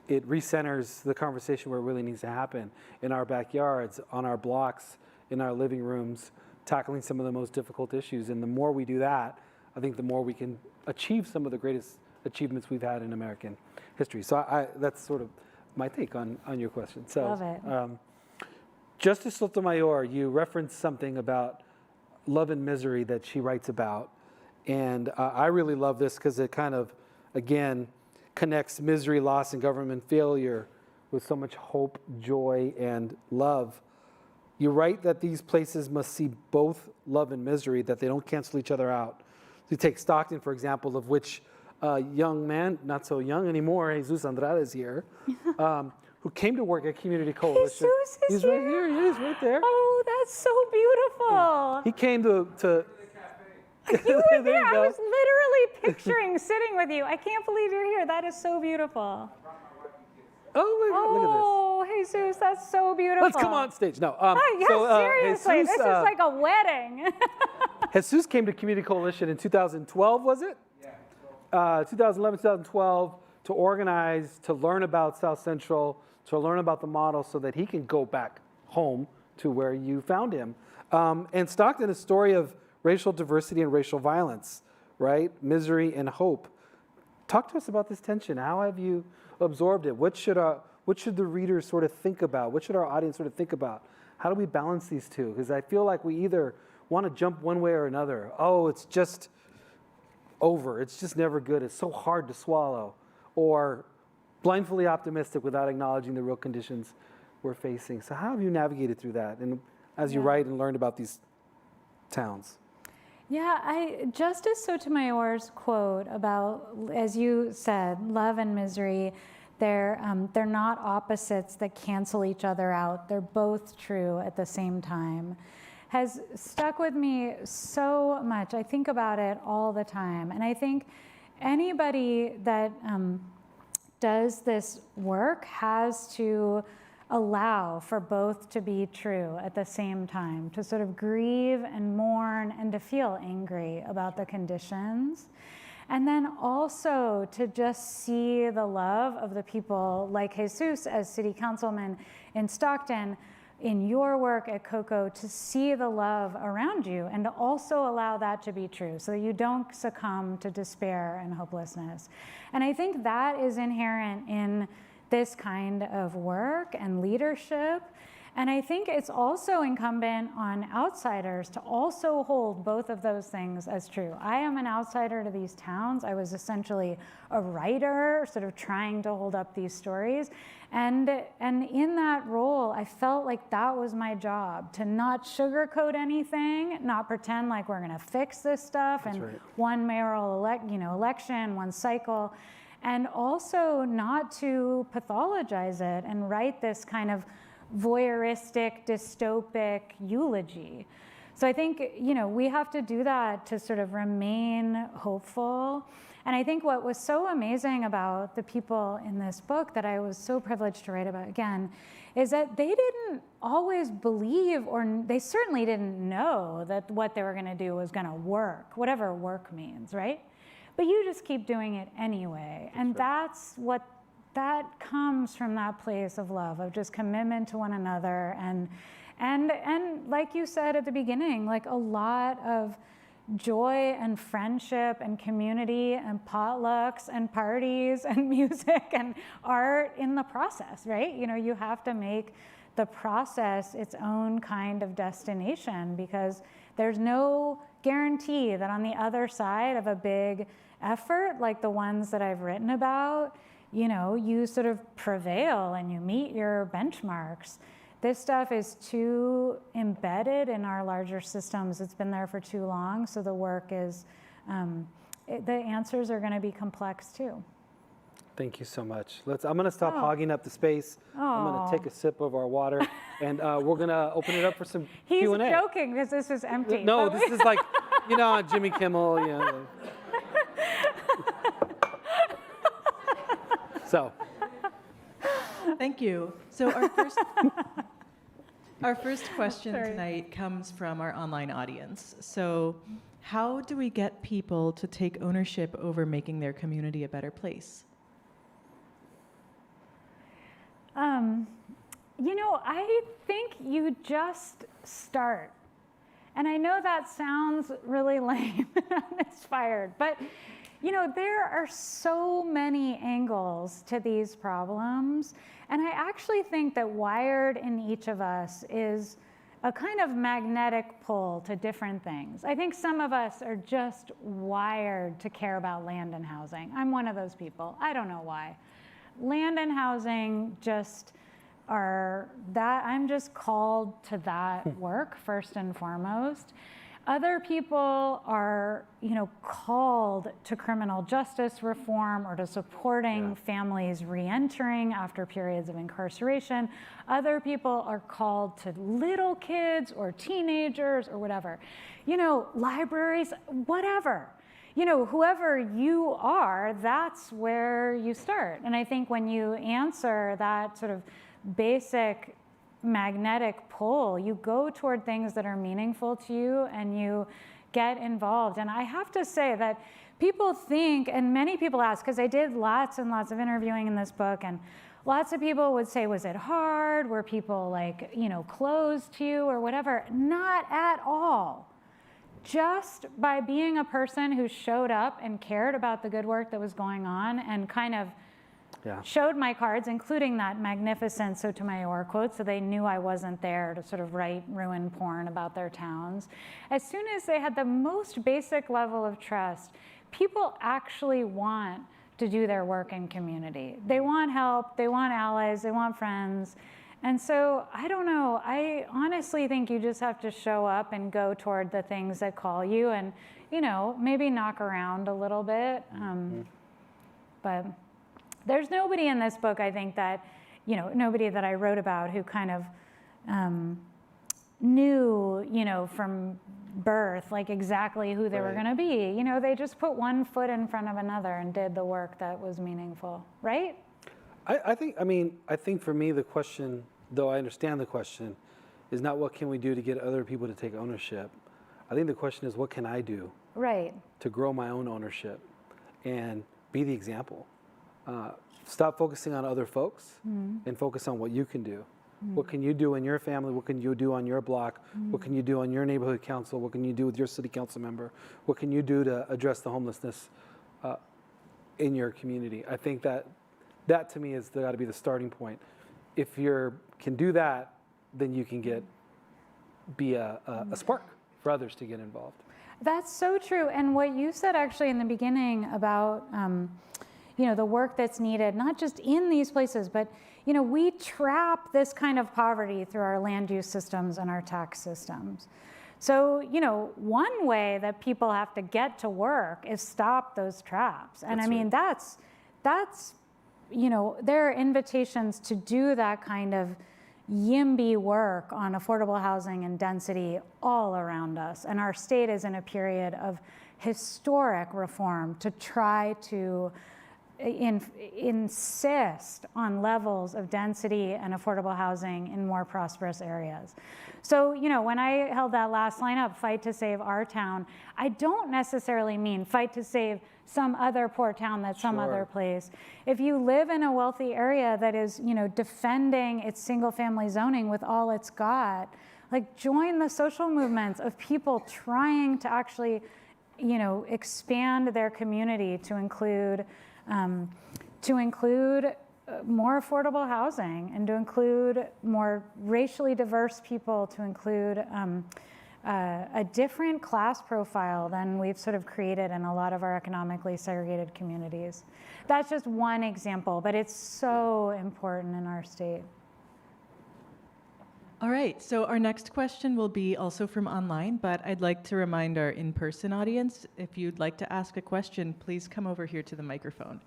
it recenters the conversation where it really needs to happen, in our backyards, on our blocks, in our living rooms, tackling some of the most difficult issues. And the more we do that, I think the more we can achieve some of the greatest achievements we've had in American history. So that's sort of my take on your question. So, love it. Justice Sotomayor, you referenced something about love and misery that she writes about. And I really love this because it kind of, again, connects misery, loss, and government failure with so much hope, joy, and love. You write that these places must see both love and misery, that they don't cancel each other out. You take Stockton, for example, of which a young man, not so young anymore, Jesus Andrade is here, who came to work at Community Coalition. Jesus is He's here. right here. He is right there. Oh, that's so beautiful. He came to You were There there. you I go. was literally picturing sitting with you. I can't believe you're here. That is so beautiful. Oh my God, look at Oh, Jesus, that's so beautiful. this. Let's come on stage. No. Yes, seriously. Jesus, this is like a wedding. Jesus came to Community Coalition in 2012, was it? Yeah. 2011, 2012, to organize, to learn about South Central, to learn about the model so that he can go back home to where you found him. And Stockton, a story of racial diversity and racial violence, right? Misery and hope. Talk to us about this tension. How have you absorbed it? What should the readers sort of think about? What should our audience sort of think about? How do we balance these two? Because I feel like we either want to jump one way or another. Oh, it's just over. It's just never good. It's so hard to swallow. Or blindly optimistic without acknowledging the real conditions we're facing. So how have you navigated through that? And as you write and learn about these towns? Yeah, Justice Sotomayor's quote about, as you said, love and misery, they're not opposites that cancel each other out. They're both true at the same time, has stuck with me so much. I think about it all the time. And I think anybody that does this work has to allow for both to be true at the same time, to sort of grieve and mourn and to feel angry about the conditions. And then also to just see the love of the people like Jesus as city councilman in Stockton, in your work at COCO, to see the love around you and to also allow that to be true so that you don't succumb to despair and hopelessness. And I think that is inherent in this kind of work and leadership. And I think it's also incumbent on outsiders to also hold both of those things as true. I am an outsider to these towns. I was essentially a writer, sort of trying to hold up these stories. And in that role, I felt like that was my job, to not sugarcoat anything, not pretend like we're gonna fix this stuff in one mayoral election, one cycle, and also not to pathologize it and write this kind of voyeuristic, dystopic eulogy. So I think, we have to do that to sort of remain hopeful. And I think what was so amazing about the people in this book that I was so privileged to write about again is that they didn't always believe, or they certainly didn't know that what they were gonna do was gonna work, whatever work means, right? But you just keep doing it anyway. And that's what that comes from, that place of love, of just commitment to one another, and like you said at the beginning, like a lot of joy and friendship and community and potlucks and parties and music and art in the process, right? You have to make the process its own kind of destination, because there's no guarantee that on the other side of a big effort like the ones that I've written about, you sort of prevail and you meet your benchmarks. This stuff is too embedded in our larger systems. It's been there for too long. So the work is, the answers are going to be complex too. Thank you so much. I'm going to stop hogging up the space. I'm going to take a sip of our water, and we're going to open it up for some Q&A. He's joking because this is empty. No, this is like, on Jimmy Kimmel, So. Thank you. So our first question tonight comes from our online audience. So how do we get people to take ownership over making their community a better place? I think you just start. And I know that sounds really lame and uninspired, but there are so many angles to these problems. And I actually think that wired in each of us is a kind of magnetic pull to different things. I think some of us are just wired to care about land and housing. I'm one of those people. I don't know why. Land and housing just are that, I'm just called to that work first and foremost. Other people are, called to criminal justice reform or to supporting families re-entering after periods of incarceration. Other people are called to little kids or teenagers or whatever. Libraries, whatever. Whoever you are, that's where you start. And I think when you answer that sort of basic magnetic pull, you go toward things that are meaningful to you and you get involved. And I have to say that people think, and many people ask, because I did lots and lots of interviewing in this book, and lots of people would say, was it hard? Were people closed to you or whatever? Not at all. Just by being a person who showed up and cared about the good work that was going on and kind of showed my cards, including that magnificent Sotomayor quote, so they knew I wasn't there to sort of write ruin porn about their towns. As soon as they had the most basic level of trust, people actually want to do their work in community. They want help, they want allies, they want friends. And so, I don't know, I honestly think you just have to show up and go toward the things that call you and, maybe knock around a little bit. But there's nobody in this book, I think, that, nobody that I wrote about who kind of knew, from birth, like exactly who they were Right. going to be. They just put one foot in front of another and did the work that was meaningful, right? I think for me, the question, though I understand the question, is not what can we do to get other people to take ownership. I think the question is what can I do Right. to grow my own ownership and be the example. Stop focusing on other folks and focus on what you can do. What can you do in your family? What can you do on your block? What can you do on your neighborhood council? What can you do with your city council member? What can you do to address the homelessness in your community? I think that to me is got to be the starting point. If you can do that, then you can be a spark for others to get involved. That's so true. And what you said actually in the beginning about, the work that's needed, not just in these places, but, we trap this kind of poverty through our land use systems and our tax systems. So, one way that people have to get to work is stop those traps. And That's I mean, right. that's, there are invitations to do that kind of YIMBY work on affordable housing and density all around us. And our state is in a period of historic reform to try to insist on levels of density and affordable housing in more prosperous areas. So, when I held that last line up, fight to save our town, I don't necessarily mean fight to save some other poor town that's some other place. If you live in a wealthy area that is, defending its single family zoning with all it's got, like join the social movements of people trying to actually, expand their community to include more affordable housing and to include more racially diverse people, to include a different class profile than we've sort of created in a lot of our economically segregated communities. That's just one example, but it's so important in our state. All right, so our next question will be also from online, but I'd like to remind our in-person audience, if you'd like to ask a question, please come over here to the microphone.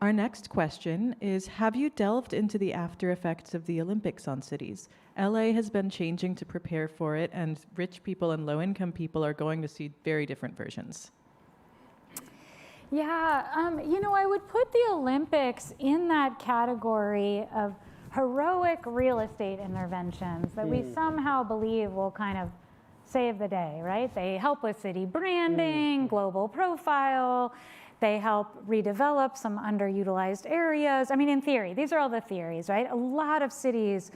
Our next question is, have you delved into the after effects of the Olympics on cities? LA has been changing to prepare for it, and rich people and low-income people are going to see very different versions. Yeah, I would put the Olympics in that category of heroic real estate interventions that we somehow believe will kind of save the day, right? They help with city branding, global profile. They help redevelop some underutilized areas. I mean, in theory, these are all the theories, right? A lot of cities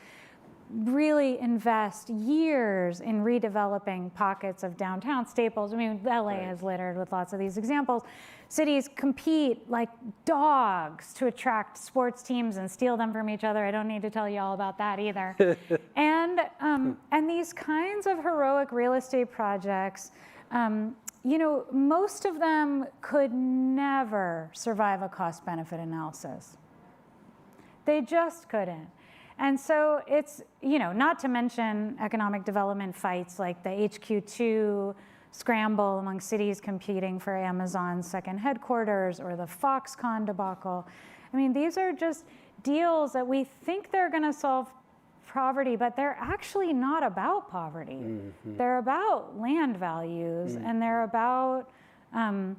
really invest years in redeveloping pockets of downtown staples. I mean, LA is littered with lots of these examples. Cities compete like dogs to attract sports teams and steal them from each other. I don't need to tell you all about that either. And these kinds of heroic real estate projects, most of them could never survive a cost-benefit analysis. They just couldn't. And so it's, not to mention economic development fights like the HQ2 scramble among cities competing for Amazon's second headquarters or the Foxconn debacle. I mean, these are just deals that we think they're going to solve poverty, but they're actually not about poverty. They're about land values, and they're about, and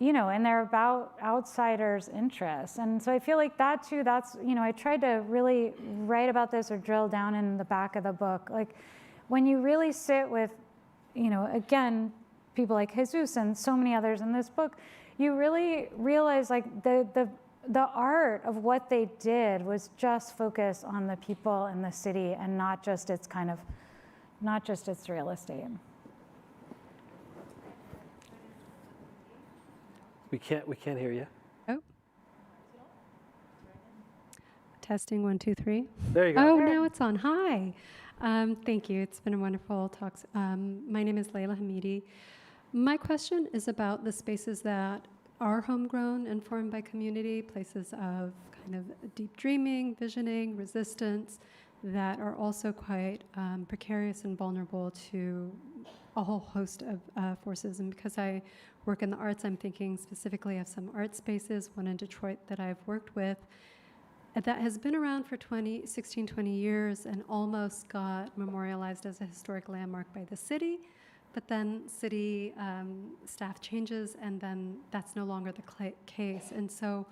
they're about outsiders' interests. And so I feel like that too, I tried to really write about this or drill down in the back of the book. Like when you really sit with, again, people like Jesus and so many others in this book, you really realize like the art of what they did was just focus on the people in the city and not just its real estate. We can't hear you. Oh. Testing 1, 2, 3. There you go. Oh, now it's on. Hi. Thank you. It's been a wonderful talk. My name is Layla Hamidi. My question is about the spaces that are homegrown and formed by community, places of kind of deep dreaming, visioning, resistance, that are also quite precarious and vulnerable to a whole host of forces. And because I work in the arts, I'm thinking specifically of some art spaces, one in Detroit that I've worked with. that has been around for 16, 20 years and almost got memorialized as a historic landmark by the city. But then city staff changes, and then that's no longer the case. And so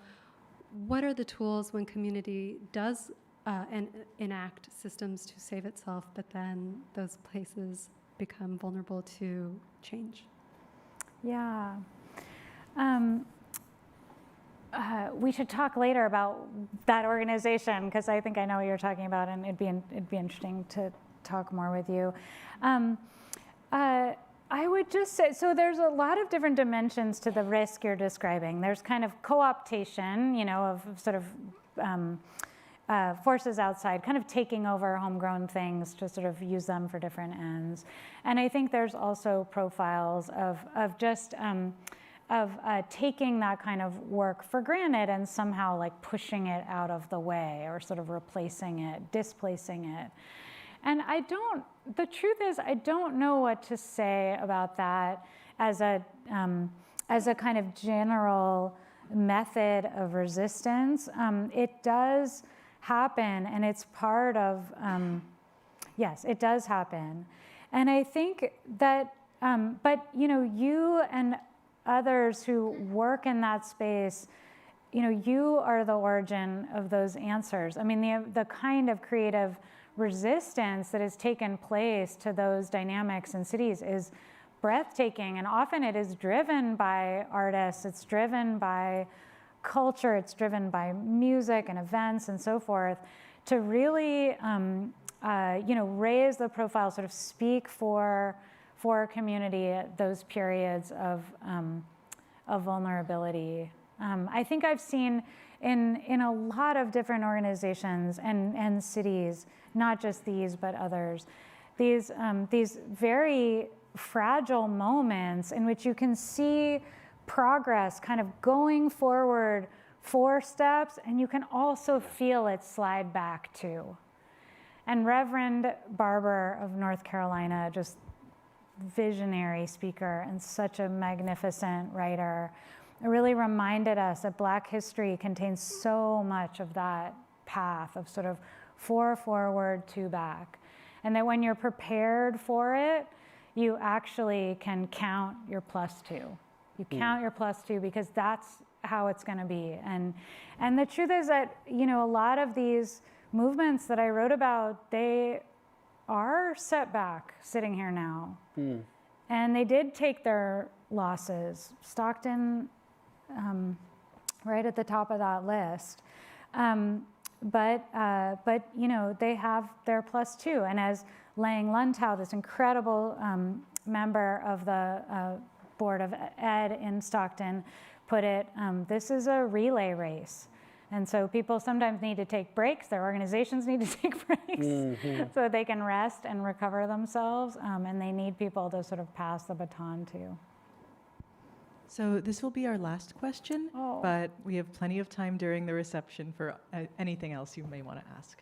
what are the tools when community does enact systems to save itself, but then those places become vulnerable to change? Yeah. We should talk later about that organization, because I think I know what you're talking about, and it'd be interesting to talk more with you. I would just say, so there's a lot of different dimensions to the risk you're describing. There's kind of co-optation, of sort of forces outside, kind of taking over homegrown things to sort of use them for different ends. And I think there's also profiles of just taking that kind of work for granted and somehow like pushing it out of the way, or sort of replacing it, displacing it. And the truth is, I don't know what to say about that as a kind of general method of resistance. It does happen, and it's part of, yes, it does happen. And I think that, but you and others who work in that space, you are the origin of those answers. I mean, the kind of creative resistance that has taken place to those dynamics in cities is breathtaking, and often it is driven by artists, it's driven by culture, it's driven by music and events and so forth, to really raise the profile, sort of speak for community at those periods of vulnerability. I think I've seen in a lot of different organizations and cities, not just these but others, these very fragile moments in which you can see progress kind of going forward 4 steps, and you can also feel it slide back too. And Reverend Barber of North Carolina, just visionary speaker and such a magnificent writer, really reminded us that Black history contains so much of that path of sort of 4 forward, 2 back. And that when you're prepared for it, you actually can count your +2. You count your +2 because that's how it's going to be. And the truth is that, a lot of these movements that I wrote about, they are set back sitting here now. And they did take their losses. Stockton, right at the top of that list. But they have their +2. And as Lang Luntau, this incredible member of the Board of Ed in Stockton, put it, this is a relay race. And so people sometimes need to take breaks, their organizations need to take breaks so they can rest and recover themselves, and they need people to sort of pass the baton to. So this will be our last question, but we have plenty of time during the reception for anything else you may want to ask.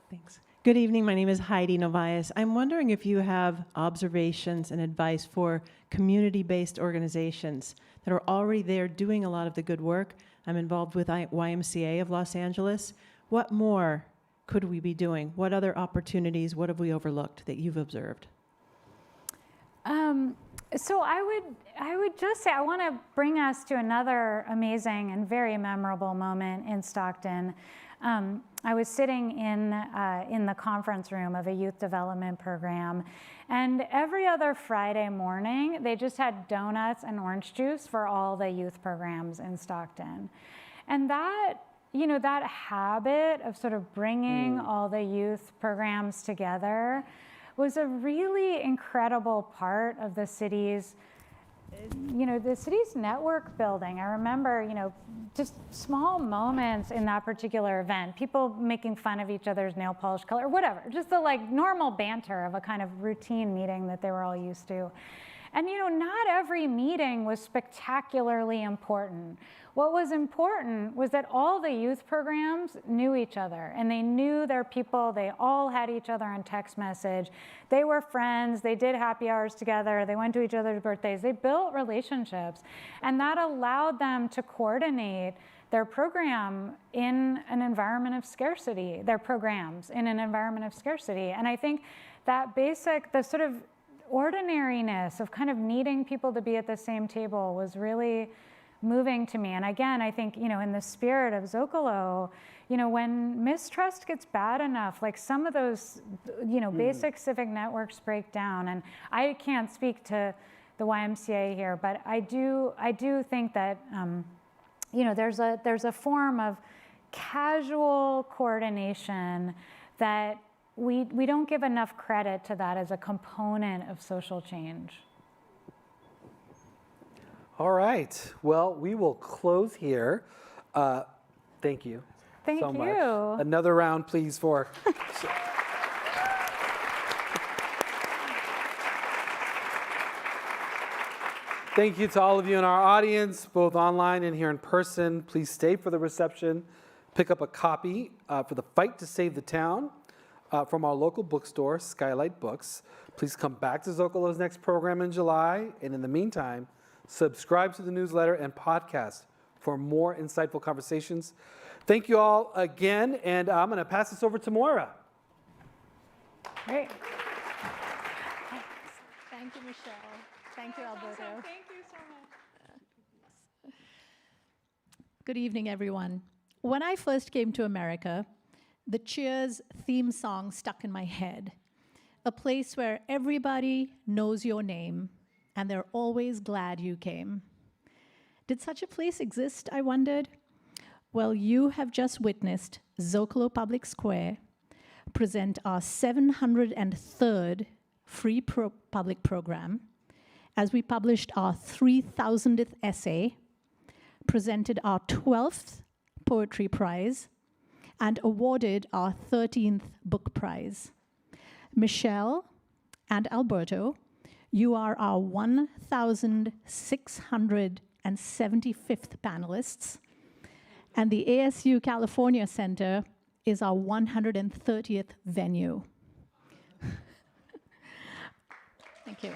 Thanks. Good evening. My name is Heidi Novias. I'm wondering if you have observations and advice for community-based organizations that are already there doing a lot of the good work. I'm involved with YMCA of Los Angeles. What more could we be doing? What other opportunities, what have we overlooked that you've observed? So I would just say, I want to bring us to another amazing and very memorable moment in Stockton. I was sitting in the conference room of a youth development program, and every other Friday morning, they just had donuts and orange juice for all the youth programs in Stockton. And that habit of sort of bringing all the youth programs together was a really incredible part of the city's network building. I remember, just small moments in that particular event, people making fun of each other's nail polish color, whatever, just the normal banter of a kind of routine meeting that they were all used to. And not every meeting was spectacularly important. What was important was that all the youth programs knew each other, and they knew their people. They all had each other on text message. They were friends. They did happy hours together. They went to each other's birthdays. They built relationships, and that allowed them to coordinate their program in an environment of scarcity, their programs in an environment of scarcity. And I think that the sort of ordinariness of kind of needing people to be at the same table was really moving to me. And again, I think, in the spirit of Zócalo, when mistrust gets bad enough, like some of those, basic civic networks break down. And I can't speak to the YMCA here, but I do think that, there's a form of casual coordination that we don't give enough credit to that as a component of social change. All right. Well, we will close here. Thank you. Thank so you. much. Another round, please, for. Thank you to all of you in our audience, both online and here in person. Please stay for the reception. Pick up a copy for the Fight to Save the Town from our local bookstore, Skylight Books. Please come back to Zócalo's next program in July. And in the meantime, subscribe to the newsletter and podcast for more insightful conversations. Thank you all again, and I'm going to pass this over to Moira. Great. Thank you, Michelle. Thank you, Alberto. Thank you so much. Good evening, everyone. When I first came to America, the Cheers theme song stuck in my head. A place where everybody knows your name, and they're always glad you came. Did such a place exist, I wondered? Well, you have just witnessed Zócalo Public Square present our 703rd free public program, as we published our 3,000th essay, presented our 12th poetry prize, and awarded our 13th book prize. Michelle and Alberto, you are our 1,675th panelists, and the ASU California Center is our 130th venue. Thank you.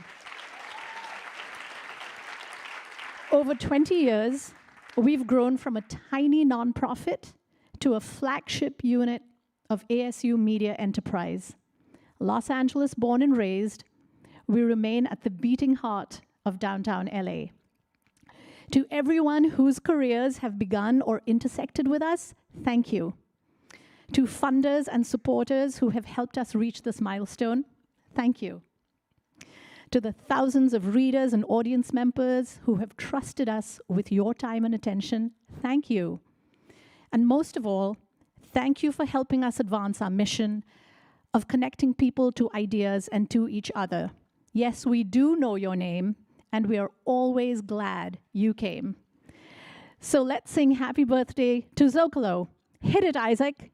Over 20 years, we've grown from a tiny nonprofit to a flagship unit of ASU Media Enterprise. Los Angeles born and raised, we remain at the beating heart of downtown LA. To everyone whose careers have begun or intersected with us, thank you. To funders and supporters who have helped us reach this milestone, thank you. To the thousands of readers and audience members who have trusted us with your time and attention, thank you. And most of all, thank you for helping us advance our mission of connecting people to ideas and to each other. Yes, we do know your name, and we are always glad you came. So let's sing happy birthday to Zócalo. Hit it, Isaac.